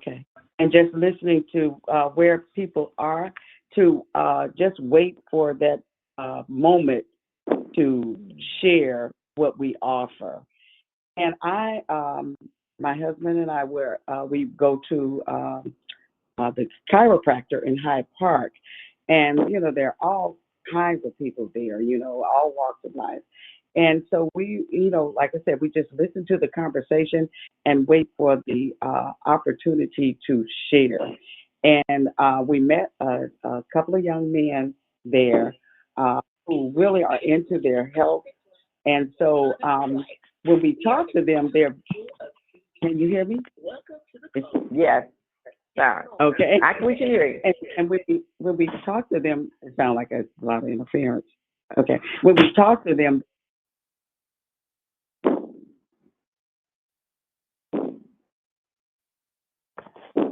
Okay. And just listening to where people are to just wait for that moment to share what we offer. And my husband and I we go to the chiropractor in Hyde Park, and there are all kinds of people there, all walks of life. And so we, like I said, we just listen to the conversation and wait for the opportunity to share. And we met a couple of young men there who really are into their health. And so when we talk to them, can you hear me? Yes, sorry. Okay. We can hear you. And when we talk to them, it sounds like a lot of interference. Okay. When we talk to them,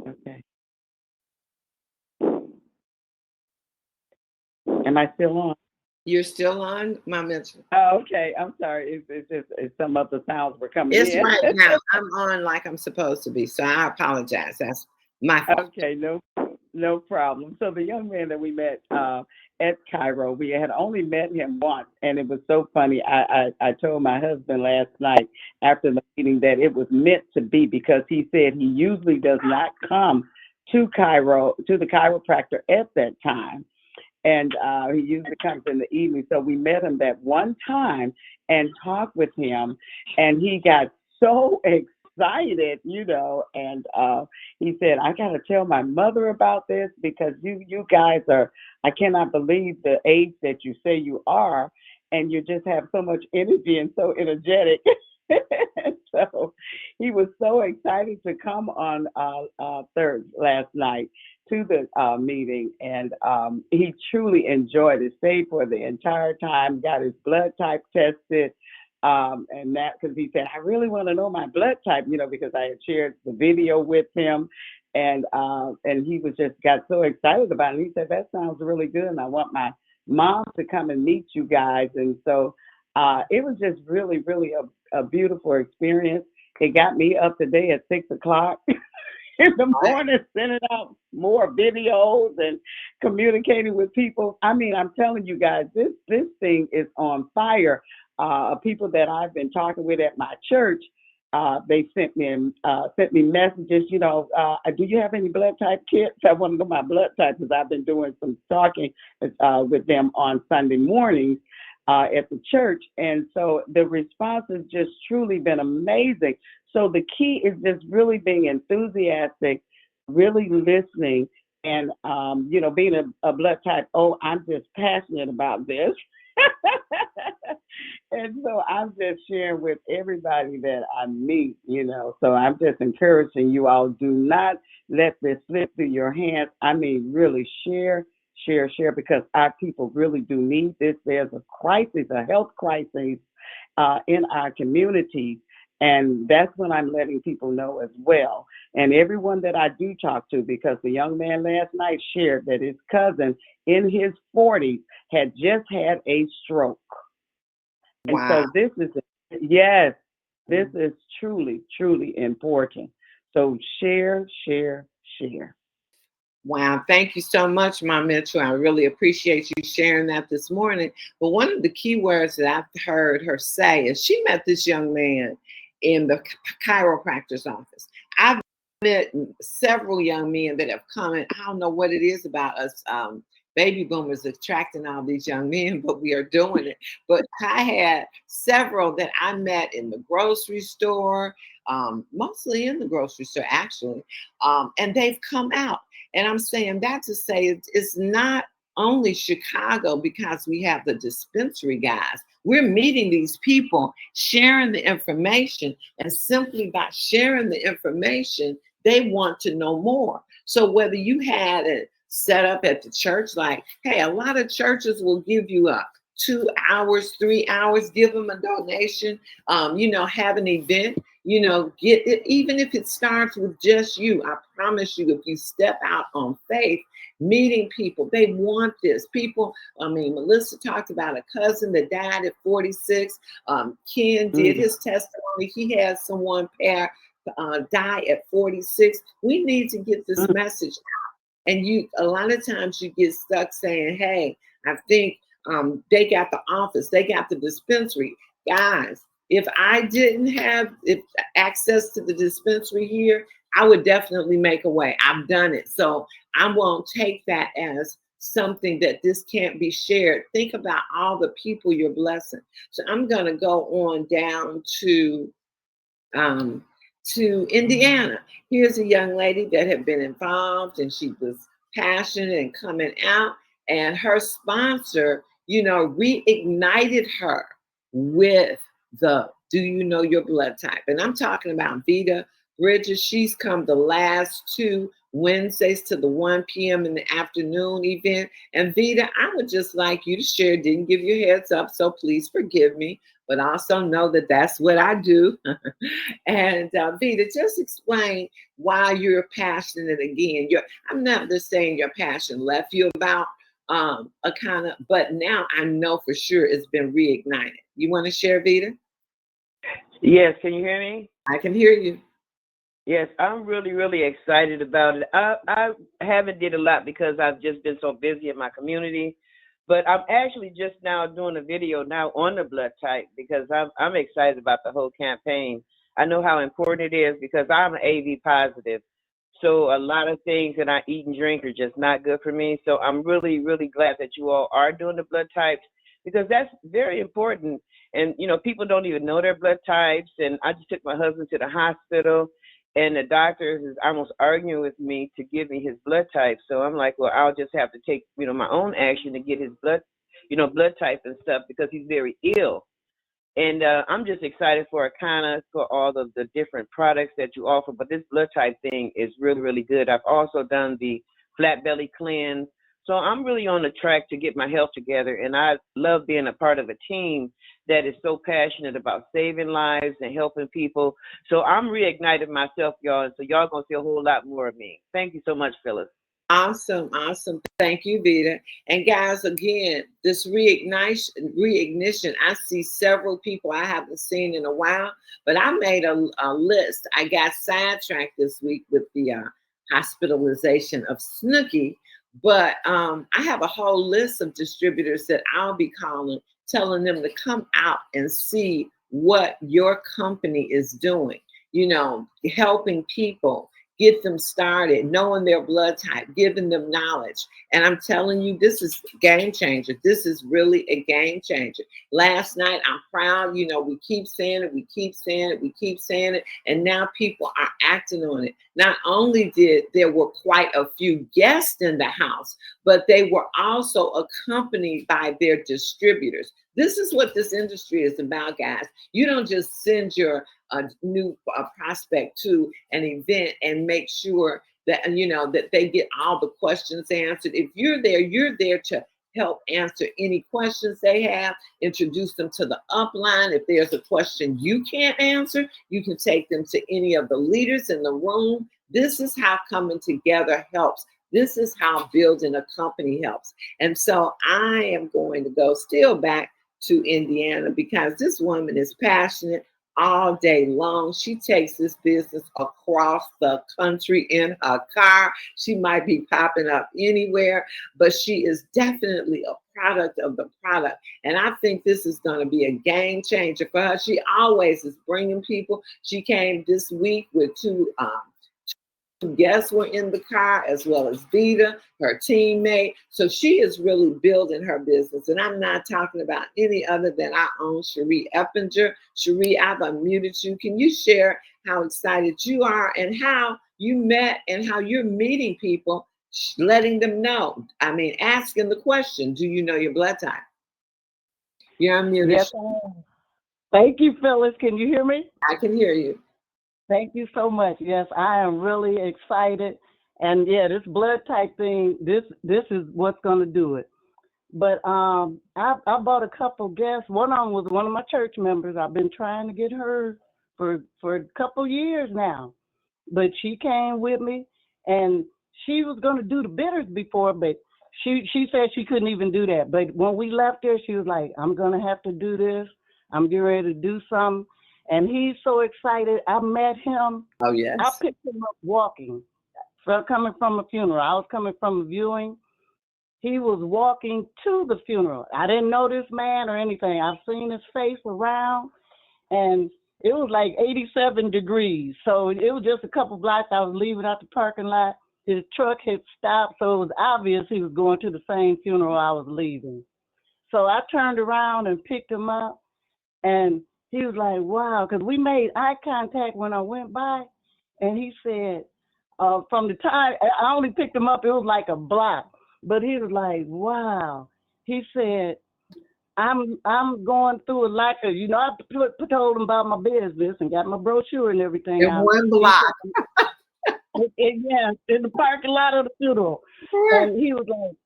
okay. Am I still on? You're still on, my mentor. Oh, okay. I'm sorry. It's some other sounds were coming It's in. right now. I'm on like I'm supposed to be, so I apologize. That's my fault. Okay, no problem. So the young man that we met at Cairo, we had only met him once, and it was so funny. I told my husband last night after the meeting that it was meant to be, because he said he usually does not come to the chiropractor at that time. And he usually comes in the evening. So we met him that one time and talked with him, and he got so excited, and he said, I got to tell my mother about this, because you guys I cannot believe the age that you say you are, and you just have so much energy and so energetic. So he was so excited to come on last night to the meeting, and he truly enjoyed it. Stayed for the entire time, got his blood type tested, and that because he said, I really want to know my blood type, because I had shared the video with him, and he was just got so excited about it. And he said, that sounds really good, and I want my mom to come and meet you guys. And so it was just really, really a beautiful experience. It got me up today at 6:00 in the morning, sending out more videos and communicating with people. I mean, I'm telling you guys, this thing is on fire. People that I've been talking with at my church, they sent me messages. Do you have any blood type kits? I want to know my blood type, because I've been doing some talking with them on Sunday mornings at the church, and so the response has just truly been amazing. So the key is just really being enthusiastic, really listening, and being a blood type. Oh, I'm just passionate about this. And so I'm just sharing with everybody that I meet, So I'm just encouraging you all, do not let this slip through your hands. I mean, really share, because our people really do need this. There's a crisis, a health crisis in our communities. And that's when I'm letting people know as well. And everyone that I do talk to, because the young man last night shared that his cousin in his 40s had just had a stroke. And Wow. so this is truly, truly important. So share. Wow, thank you so much, my mentor. I really appreciate you sharing that this morning. But one of the key words that I've heard her say is she met this young man in the chiropractor's office. I've met several young men that have come, and I don't know what it is about us baby boomers attracting all these young men, but we are doing it. But I had several that I met in the grocery store, mostly in the grocery store, actually, and they've come out. And I'm saying that to say it's not only Chicago because we have the dispensary guys. We're meeting these people, sharing the information, and simply by sharing the information, they want to know more. So whether you had it set up at the church, like, hey, a lot of churches will give you 2 hours, 3 hours, give them a donation, have an event, get it, even if it starts with just you. I promise you, if you step out on faith, meeting people, they want this. People, Melissa talked about a cousin that died at 46. Ken did his testimony. He had someone die at 46. We need to get this message out. And a lot of times you get stuck saying, hey, I think they got the office, they got the dispensary. Guys, if I didn't have access to the dispensary here, I would definitely make a way. I've done it. So I won't take that as something that this can't be shared. Think about all the people you're blessing. So I'm going to go on down to Indiana. Here's a young lady that had been involved, and she was passionate and coming out, and her sponsor, reignited her with the Do You Know Your Blood Type? And I'm talking about Vita Bridges. She's come the last 2 Wednesdays to the 1 p.m. in the afternoon event. And Vita, I would just like you to share, didn't give you a heads up, so please forgive me, but also know that that's what I do. And Vita, just explain why you're passionate again. I'm not just saying your passion left you about but now I know for sure it's been reignited. You want to share, Vita? Yes, can you hear me? I can hear you. Yes, I'm really, really excited about it. I haven't did a lot because I've just been so busy in my community, but I'm actually just now doing a video now on the blood type because I'm excited about the whole campaign. I know how important it is because I'm AV positive. So a lot of things that I eat and drink are just not good for me. So I'm really, really glad that you all are doing the blood types because that's very important. And, people don't even know their blood types. And I just took my husband to the hospital and the doctor is almost arguing with me to give me his blood type. So I'm like, well, I'll just have to take, my own action to get his blood type and stuff because he's very ill. And I'm just excited for all of the different products that you offer. But this blood type thing is really, really good. I've also done the flat belly cleanse. So I'm really on the track to get my health together. And I love being a part of a team that is so passionate about saving lives and helping people. So I'm reignited myself, y'all. And so y'all going to see a whole lot more of me. Thank you so much, Phyllis. Awesome. Thank you, Vita. And guys, again, this reignition, I see several people I haven't seen in a while, but I made a list. I got sidetracked this week with the hospitalization of Snooki, but I have a whole list of distributors that I'll be calling, telling them to come out and see what your company is doing, helping people. Get them started, knowing their blood type, giving them knowledge. And I'm telling you, this is a game changer. This is really a game changer. Last night, I'm proud, we keep saying it, and now people are acting on it. Not only there were quite a few guests in the house, but they were also accompanied by their distributors. This is what this industry is about, guys. You don't just send your new prospect to an event and make sure that that they get all the questions answered. If you're there to help answer any questions they have, introduce them to the upline. If there's a question you can't answer, you can take them to any of the leaders in the room. This is how coming together helps. This is how building a company helps. And so I am going to go still back to Indiana because this woman is passionate all day long. She takes this business across the country in her car. She might be popping up anywhere, but she is definitely a product of the product. And I think this is going to be a game changer for her. She always is bringing people. She came this week with two guests were in the car, as well as Vita, her teammate. So she is really building her business. And I'm not talking about any other than our own Cherie Eppinger. Cherie, I've unmuted you. Can you share how excited you are and how you met and how you're meeting people, letting them know? I mean, asking the question, do you know your blood type? You're unmuted. Yes, thank you, Phyllis. Can you hear me? I can hear you. Thank you so much. Yes, I am really excited. And yeah, this blood type thing, this is what's going to do it. But I bought a couple guests. One of them was one of my church members. I've been trying to get her for a couple years now. But she came with me, and she was going to do the bitters before, but she said she couldn't even do that. But when we left there, she was like, I'm going to have to do this. I'm getting ready to do something. And he's so excited. I met him. Oh, I yes. picked him up walking, coming from a funeral. I was coming from a viewing. He was walking to the funeral. I didn't know this man or anything. I've seen his face around, and it was like 87 degrees. So it was just a couple blocks. I was leaving out the parking lot. His truck had stopped, so it was obvious he was going to the same funeral I was leaving. So I turned around and picked him up, and he was like, wow, because we made eye contact when I went by, and he said, from the time I only picked him up, it was like a block, but he was like, wow. He said, I'm going through a lot of, I told him about my business and got my brochure and everything In out. one block. Yeah, in the parking lot of the funeral. And he was like,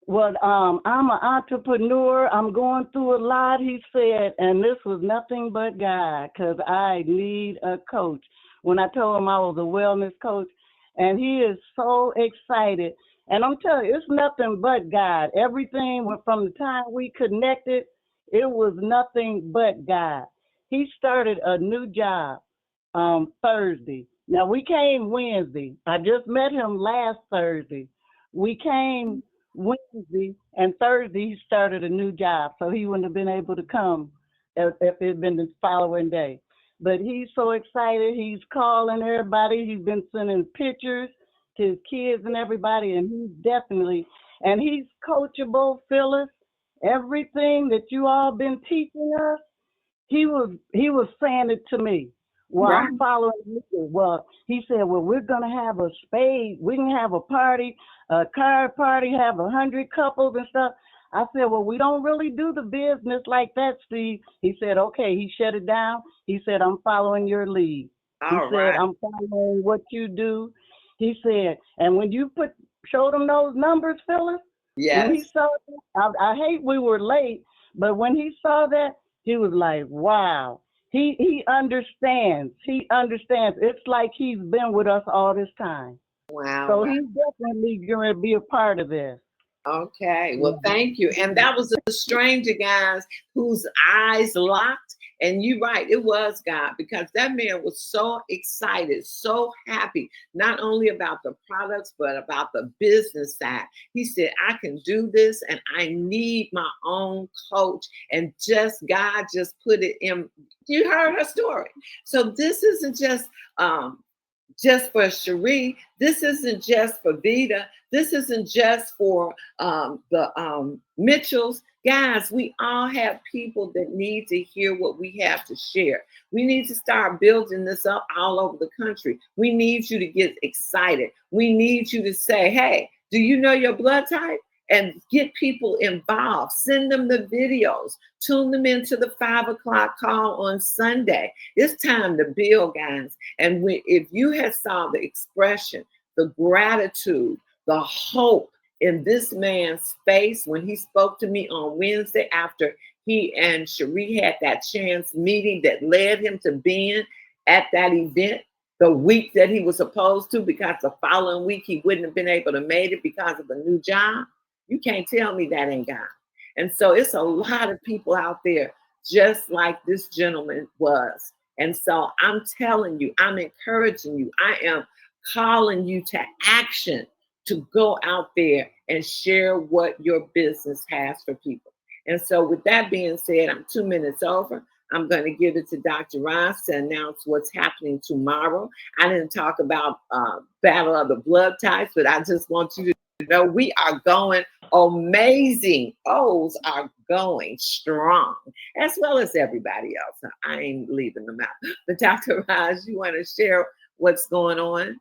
well, I'm an entrepreneur. I'm going through a lot, he said, and this was nothing but God, because I need a coach. When I told him I was a wellness coach, and he is so excited. And I'm telling you, it's nothing but God. Everything from the time we connected, it was nothing but God. He started a new job Thursday. Now, we came Wednesday. I just met him last Thursday. We came Wednesday, and Thursday he started a new job, so he wouldn't have been able to come if it had been the following day. But he's so excited. He's calling everybody. He's been sending pictures to his kids and everybody, and he's coachable, Phyllis. Everything that you all been teaching us, he was saying it to me. Well, Right. I'm following you. Well, he said, well, we're gonna have a spade. We can have a party, a card party, have 100 couples and stuff. I said, well, we don't really do the business like that, Steve. He said, okay. He shut it down. He said, I'm following your lead. He All said, right. I'm following what you do. He said, and when you showed him those numbers, Phyllis, when he Yes. saw that, I hate we were late, but when he saw that, he was like, wow. He understands. He understands. It's like he's been with us all this time. Wow. So Wow. he's definitely going to be a part of this. Okay. Well, Mhm. thank you. And that was a stranger, guys, whose eyes locked. And you're right, it was God, because that man was so excited, so happy, not only about the products, but about the business side. He said, I can do this and I need my own coach. And God just put it in. You heard her story. So this isn't just for Cherie. This isn't just for Vita. This isn't just for the Mitchells. Guys, we all have people that need to hear what we have to share. We need to start building this up all over the country. We need you to get excited. We need you to say, hey, do you know your blood type? And get people involved. Send them the videos. Tune them into the 5 o'clock call on Sunday. It's time to build, guys. And if you had saw the expression, the gratitude, the hope in this man's face when he spoke to me on Wednesday after he and Cherie had that chance meeting that led him to being at that event the week that he was supposed to, because the following week he wouldn't have been able to make it because of a new job. You can't tell me that ain't God. And so it's a lot of people out there just like this gentleman was. And so I'm telling you, I'm encouraging you, I am calling you to action, to go out there and share what your business has for people. And so with that being said, I'm 2 minutes over. I'm going to give it to Dr. Ross to announce what's happening tomorrow. I didn't talk about Battle of the Blood Types, but I just want you to know we are going amazing. O's are going strong, as well as everybody else. I ain't leaving them out. But Dr. Ross, you want to share what's going on?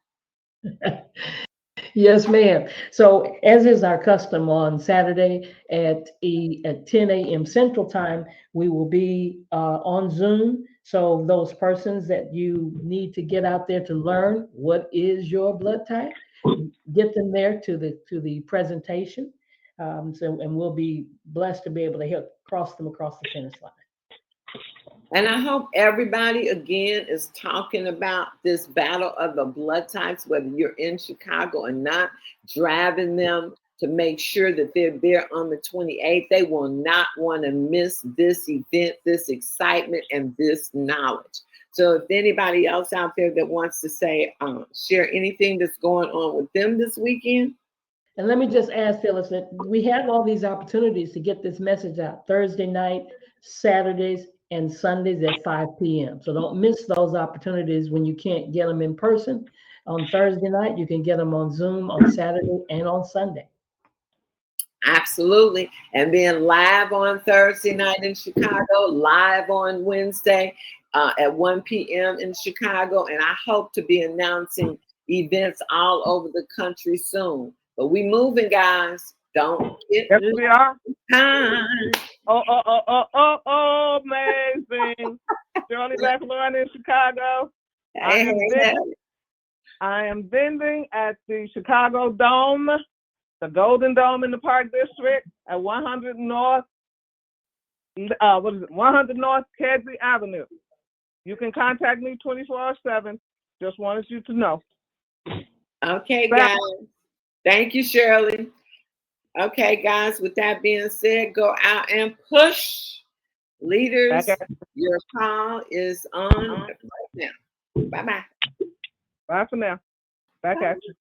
Yes, ma'am. So, as is our custom on Saturday at 10 a.m. Central Time, we will be on Zoom. So, those persons that you need to get out there to learn what is your blood type, get them there to the presentation. And we'll be blessed to be able to help cross them across the finish line. And I hope everybody, again, is talking about this battle of the blood types, whether you're in Chicago or not, driving them to make sure that they're there on the 28th. They will not want to miss this event, this excitement, and this knowledge. So if anybody else out there that wants to say, share anything that's going on with them this weekend. And let me just ask Phyllis that we have all these opportunities to get this message out Thursday night, Saturdays, and Sundays at 5 p.m. So don't miss those opportunities when you can't get them in person. On Thursday night, you can get them on Zoom on Saturday and on Sunday. Absolutely. And then live on Thursday night in Chicago, live on Wednesday at 1 p.m. in Chicago. And I hope to be announcing events all over the country soon. But we moving, guys. Don't get Yes, we are. time. Oh, amazing. Shirley McLaurin in Chicago. I am vending at the Chicago Dome, the Golden Dome in the Park District at 100 North, 100 North Kedzie Avenue. You can contact me 24/7. Just wanted you to know. Okay, guys. Thank you, Shirley. Okay, guys, with that being said, go out and push. Leaders, your call is on right now. Bye-bye. Bye for now. Back at you.